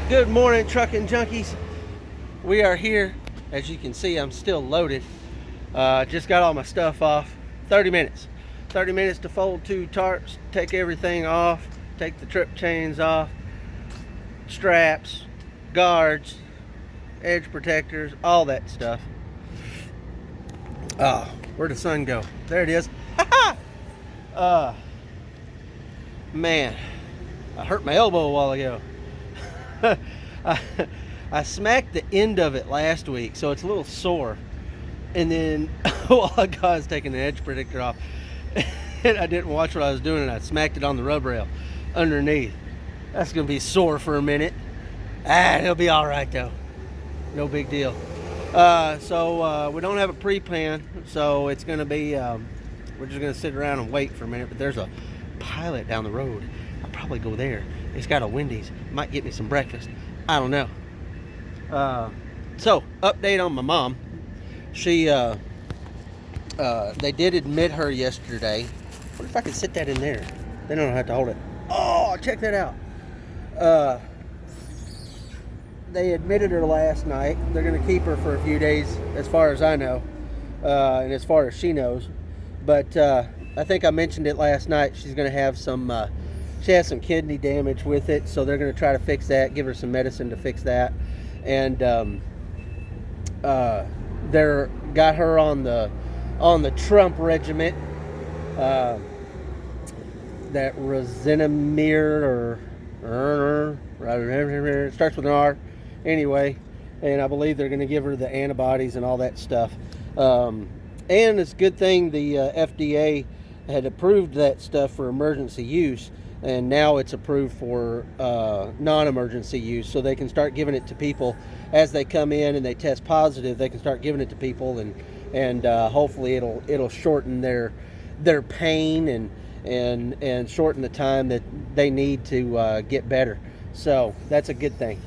Good morning, trucking junkies. We are here. As you can see, I'm still loaded. Just got all my stuff off. 30 minutes. 30 minutes to fold 2 tarps, take everything off, take the trip chains off, straps, guards, edge protectors, all that stuff. Oh, where'd the sun go? There it is. Man, I hurt my elbow a while ago. I smacked the end of it last week, so it's a little sore. And then all I got is taking the edge protector off. And I didn't watch what I was doing, and I smacked it on the rub rail underneath. That's going to be sore for a minute. It'll be all right, though. No big deal. So we don't have a pre-pan, so it's going to be, we're just going to sit around and wait for a minute. But there's a Pilot down the road. I'll probably go there. It's got a Wendy's. Might get me some breakfast. I don't know. So, update on my mom. She, they did admit her yesterday. What if I could sit that in there? They don't have to hold it. Oh, check that out. They admitted her last night. They're going to keep her for a few days, as far as I know, and as far as she knows. But I think I mentioned it last night. She's going to have some, she has some kidney damage with it, so they're going to try to fix that, give her some medicine to fix that. And they're got her on the Trump regiment, that Rosenamir or starts with an R. Anyway, and I believe they're going to give her the antibodies and all that stuff. And it's a good thing the FDA had approved that stuff for emergency use, and now it's approved for non-emergency use, so they can start giving it to people as they come in and they test positive. They can start giving it to people, and hopefully it'll shorten their pain and shorten the time that they need to get better. So that's a good thing.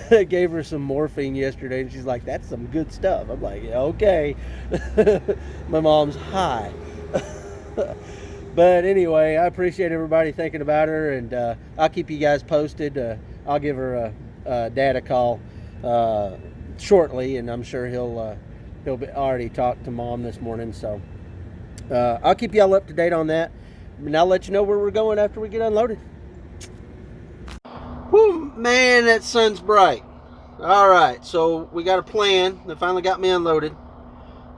They gave her some morphine yesterday, and she's like, "That's some good stuff." I'm like, "Yeah, okay." My mom's high. But anyway, I appreciate everybody thinking about her, and I'll keep you guys posted. I'll give her dad a call shortly, and I'm sure he'll be already talked to mom this morning. So I'll keep y'all up to date on that, and I'll let you know where we're going after we get unloaded. Whew, man, that sun's bright. All right, so we got a plan. They finally got me unloaded.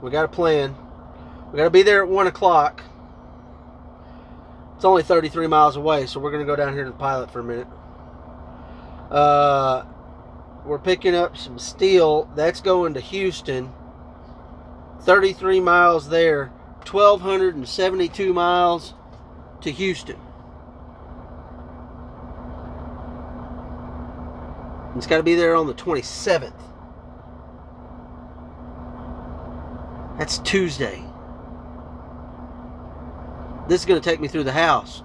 We got a plan. We got to be there at 1 o'clock. It's only 33 miles away, so we're going to go down here to the Pilot for a minute. We're picking up some steel. That's going to Houston. 33 miles there. 1,272 miles to Houston. It's got to be there on the 27th. That's Tuesday. This is going to take me through the house.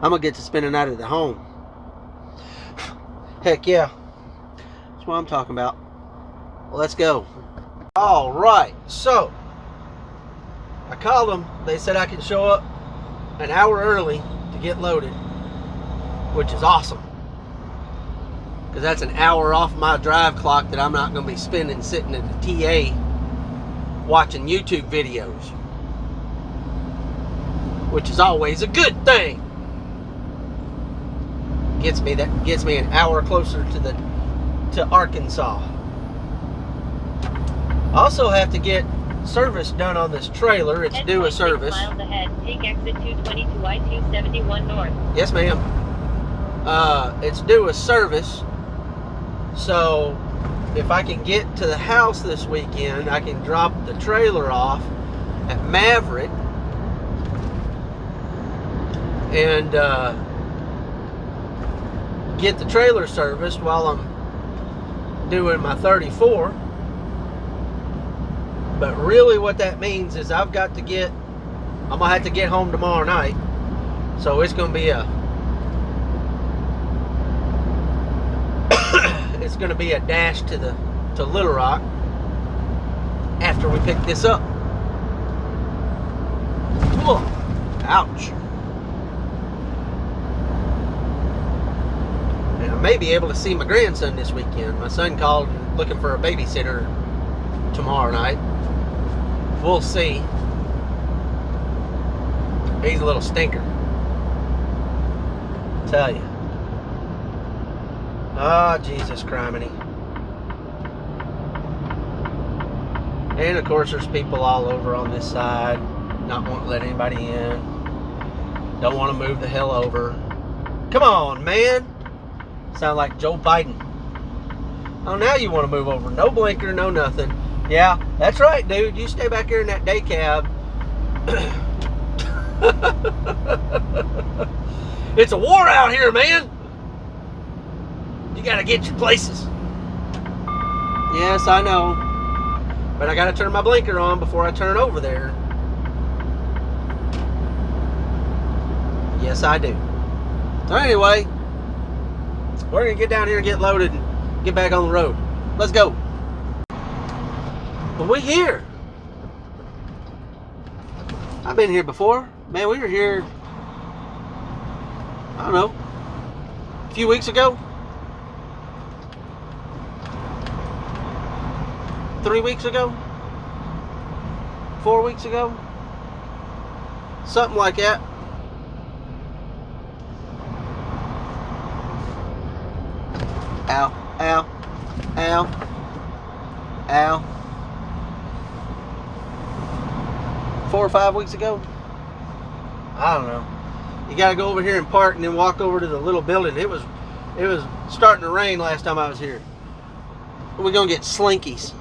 I'm going to get to spend a night at the home. Heck yeah. That's what I'm talking about. Well, let's go. All right. So, I called them. They said I can show up an hour early to get loaded, which is awesome. Because that's an hour off my drive clock that I'm not going to be spending sitting in the TA watching YouTube videos, which is always a good thing. Gets me an hour closer to Arkansas. Also have to get service done on this trailer. It's due a service. 6 miles ahead, take exit 222 I-271 north. Yes, ma'am. It's due a service. So if I can get to the house this weekend, I can drop the trailer off at Maverick and get the trailer serviced while I'm doing my 34. But really what that means is I'm gonna have to get home tomorrow night. So it's gonna be it's going to be a dash to Little Rock after we pick this up. Ouch. I may be able to see my grandson this weekend. My son called looking for a babysitter tomorrow night. We'll see. He's a little stinker. Tell you. Oh, Jesus criminy. And of course there's people all over on this side, not wanting to let anybody in. Don't want to move the hell over. Come on, man. Sound like Joe Biden. Oh, now you want to move over. No blinker, no nothing. Yeah, that's right, dude. You stay back here in that day cab. It's a war out here, man. You got to get your places. Yes, I know. But I got to turn my blinker on before I turn over there. Yes, I do. So anyway, we're going to get down here and get loaded and get back on the road. Let's go. But we here. I've been here before. Man, we were here, I don't know, a few weeks ago. 3 weeks ago? 4 weeks ago? Something like that. Ow, ow, ow, ow. 4 or 5 weeks ago? I don't know. You gotta go over here and park and then walk over to the little building. It was starting to rain last time I was here. We're gonna get slinkies.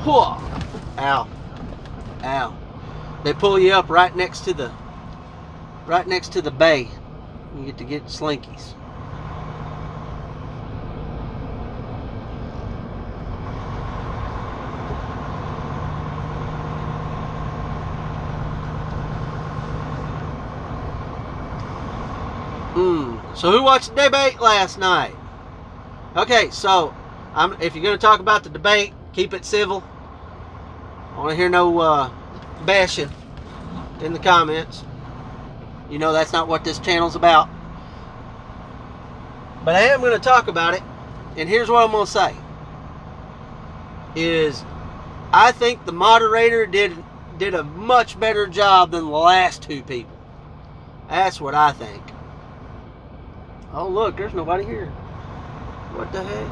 Whoa. Ow. Ow. They pull you up right next to the bay. You get to get slinkies. So who watched the debate last night? Okay, so if you're going to talk about the debate, keep it civil. I want to hear no bashing in the comments. You know that's not what this channel's about. But I am going to talk about it, and here's what I'm going to say. Is I think the moderator did a much better job than the last two people. That's what I think. Oh look, there's nobody here. What the heck?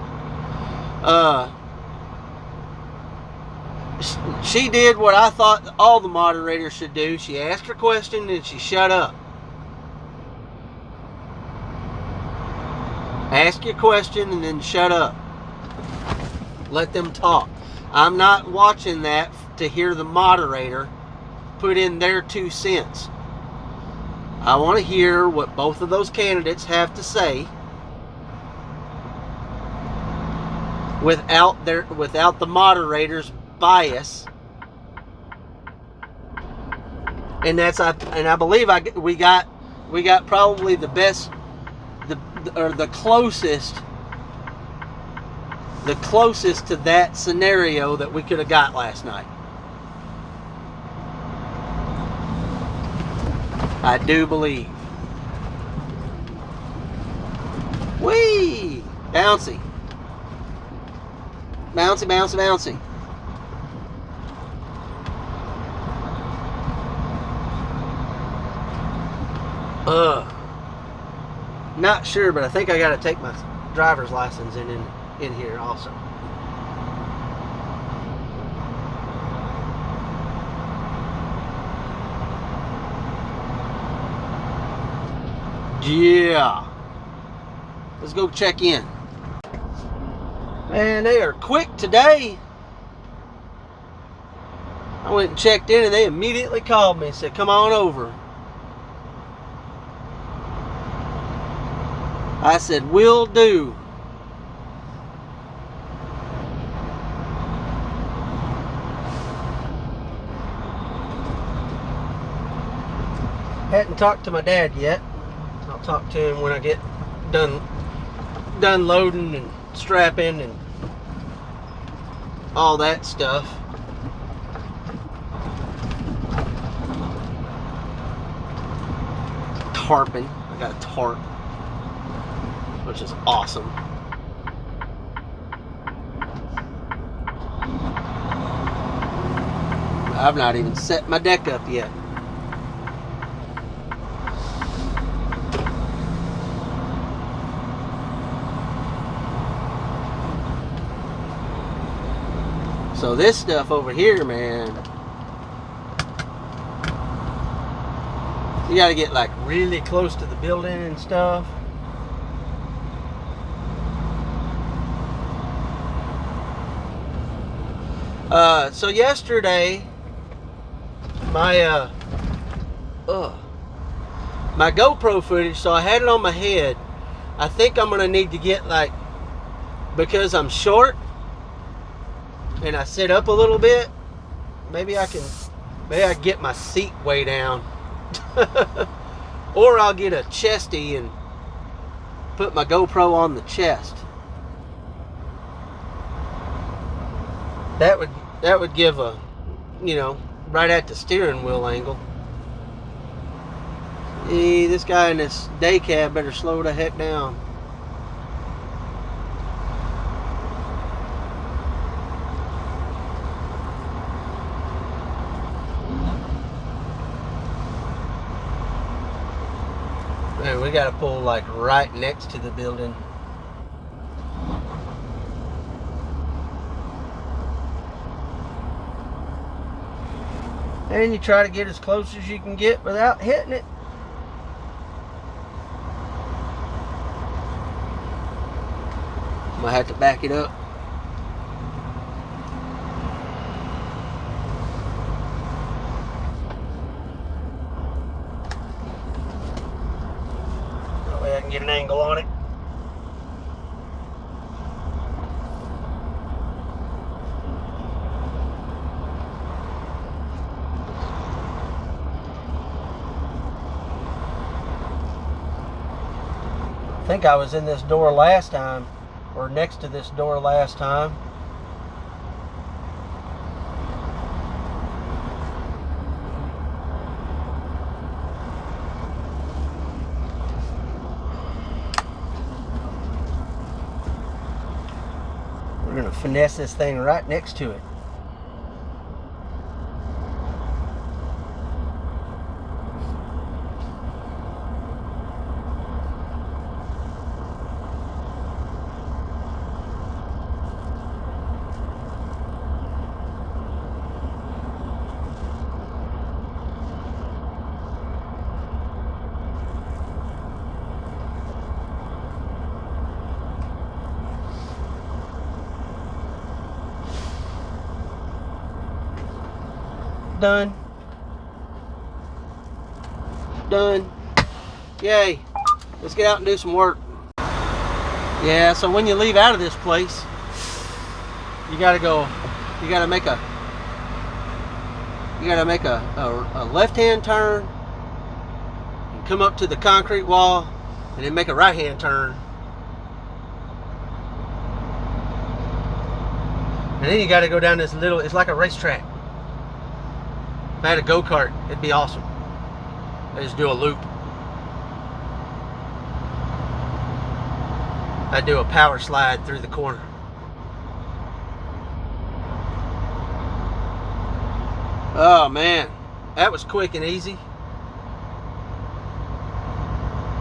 She did what I thought all the moderators should do. She asked her question and she shut up. Ask your question and then shut up. Let them talk. I'm not watching that to hear the moderator put in their 2 cents. I want to hear what both of those candidates have to say without the moderator's bias. And I believe we got probably the best, the closest to that scenario that we could have got last night. I do believe. Whee! Bouncy. Bouncy, bouncy, bouncy. Not sure, but I think I got to take my driver's license in here also. Yeah. Let's go check in. Man, they are quick today. I went and checked in and they immediately called me and said, come on over. I said, will do. Hadn't talked to my dad yet. I'll talk to him when I get done loading and strapping and all that stuff. tarping. I got a tarp, which is awesome. I've not even set my deck up yet. So this stuff over here, man, you got to get like really close to the building and stuff. So yesterday, my GoPro footage, so I had it on my head. I think I'm gonna need to get, like, because I'm short and I sit up a little bit, maybe I can get my seat way down. Or I'll get a chesty and put my GoPro on the chest. That would give a, you know, right at the steering wheel angle. Hey, this guy in this day cab better slow the heck down. Man, we gotta pull like right next to the building. And you try to get as close as you can get without hitting it. Might have to back it up. That way I can get an angle on it. I think I was in this door last time, or next to this door last time. We're gonna finesse this thing right next to it. Done. Done. Yay. Let's get out and do some work. Yeah, so when you leave out of this place, you gotta make a left-hand turn and come up to the concrete wall and then make a right-hand turn. And then you gotta go down this little, it's like a racetrack. If I had a go-kart, it'd be awesome. I just do a loop. I do a power slide through the corner. Oh man, that was quick and easy,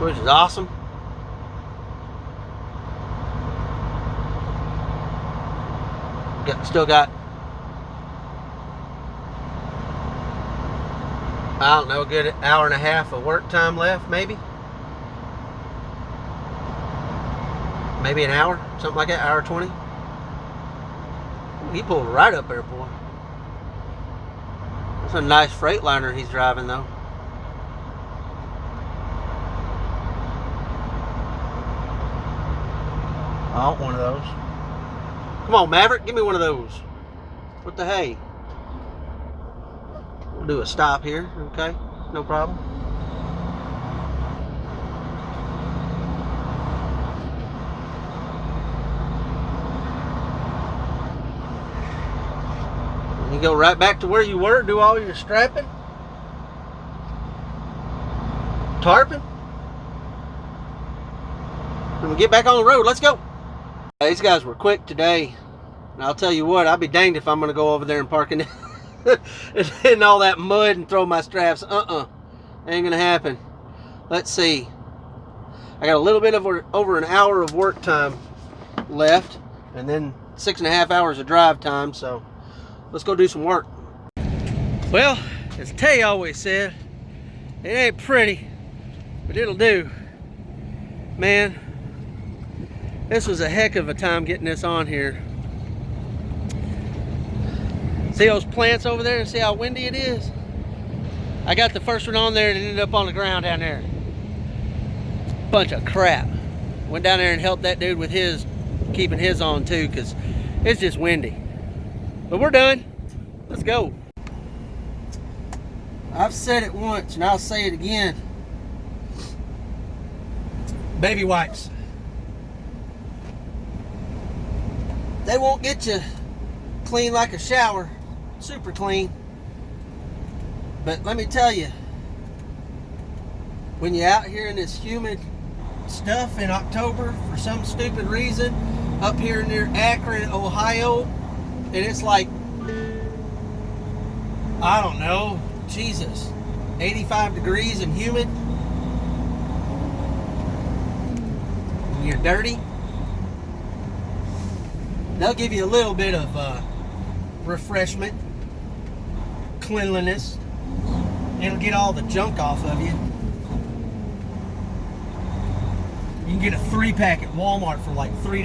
which is awesome. Still got, I don't know, a good hour and a half of work time left, maybe an hour, something like that, hour 20. He pulled right up there, boy. That's a nice Freightliner he's driving, though. I want one of those. Come on, Maverick, give me one of those. What the hey? We'll do a stop here, okay? No problem. You go right back to where you were, do all your strapping, tarping. and we'll get back on the road. Let's go. These guys were quick today, and I'll tell you what, I'll be danged if I'm going to go over there and park in all that mud and throw my straps. Ain't going to happen. Let's see. I got a little bit of over an hour of work time left, and then 6.5 hours of drive time, so let's go do some work. Well, as Tate always said, it ain't pretty, but it'll do. Man, this was a heck of a time getting this on here. See those plants over there and see how windy it is? I got the first one on there and it ended up on the ground down there. Bunch of crap. Went down there and helped that dude with keeping his on too, because it's just windy. But we're done. Let's go. I've said it once and I'll say it again. Baby wipes. They won't get you clean like a shower, super clean. But let me tell you, when you're out here in this humid stuff in October for some stupid reason, up here near Akron, Ohio, and it's like, I don't know, Jesus, 85 degrees and humid, and you're dirty, they'll give you a little bit of refreshment, cleanliness. It'll get all the junk off of you. You can get a 3-pack at Walmart for like $3.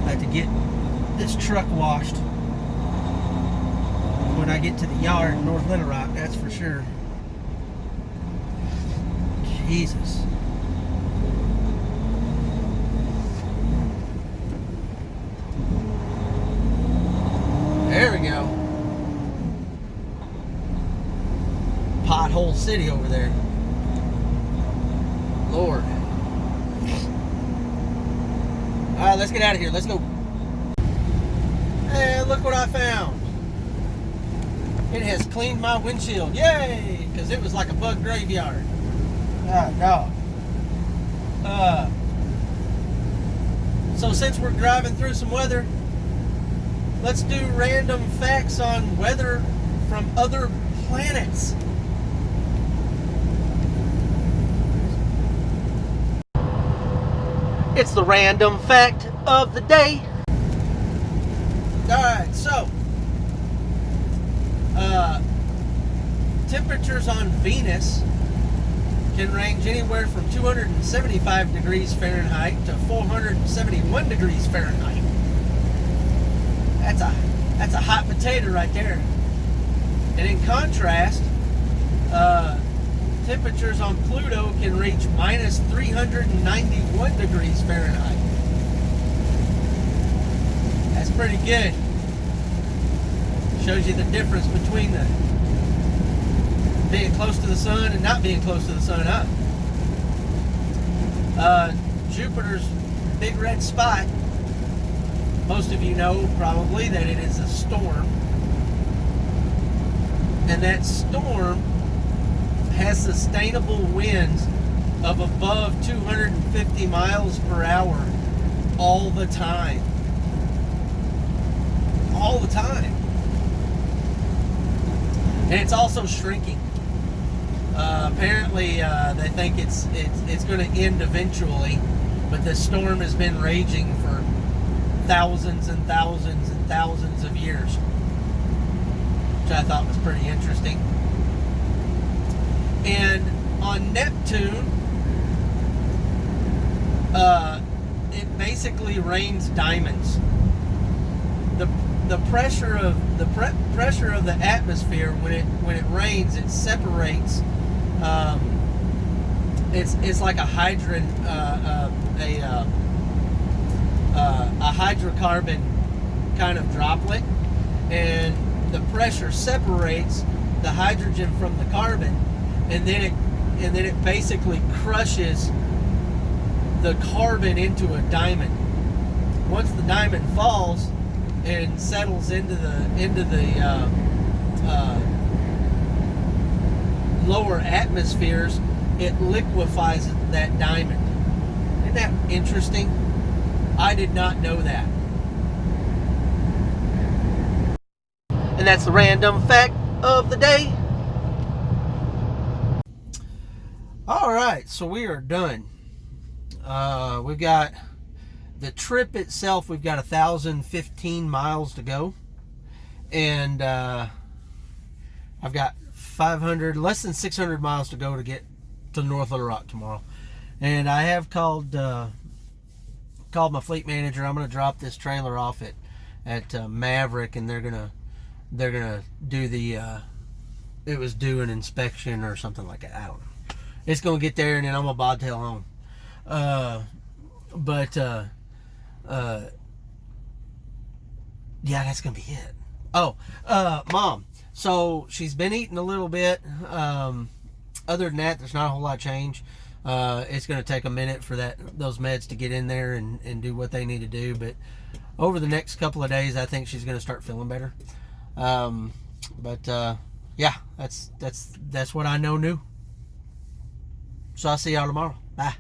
I have to get this truck washed when I get to the yard in North Little Rock, that's for sure. Jesus. There we go. Pothole city over there. Lord. Alright, let's get out of here. Let's go. And look what I found. It has cleaned my windshield. Yay! Because it was like a bug graveyard. No. So since we're driving through some weather, let's do random facts on weather from other planets. It's the random fact of the day. Alright, so temperatures on Venus can range anywhere from 275 degrees Fahrenheit to 471 degrees Fahrenheit. That's a hot potato right there. And in contrast, temperatures on Pluto can reach minus 391 degrees Fahrenheit. That's pretty good. Shows you the difference between the being close to the sun and not being close to the sun, huh? Jupiter's big red spot, most of you know probably that it is a storm. And that storm has sustainable winds of above 250 miles per hour all the time. All the time. And it's also shrinking. Apparently, they think it's going to end eventually, but this storm has been raging for thousands and thousands and thousands of years, which I thought was pretty interesting. And on Neptune, it basically rains diamonds. The pressure of the atmosphere when it rains, it separates. It's like a hydrocarbon kind of droplet, and the pressure separates the hydrogen from the carbon, and then it basically crushes the carbon into a diamond. Once the diamond falls and settles into the lower atmospheres, it liquefies that diamond. Isn't that interesting? I did not know that. And that's the random fact of the day. All right, so we are done. We've got the trip itself, we've got 1,015 miles to go. And I've got less than 600 miles to go to get to North Little Rock tomorrow. And I have called my fleet manager. I'm going to drop this trailer off at Maverick, and they're gonna do the it was due an inspection or something like that. I don't know. It's gonna get there, and then I'm gonna bobtail home. Yeah, that's gonna be it. Oh, Mom. So she's been eating a little bit. Other than that, there's not a whole lot of change. It's going to take a minute for those meds to get in there and do what they need to do. But over the next couple of days, I think she's going to start feeling better. Yeah, that's what I know new. So I'll see y'all tomorrow. Bye.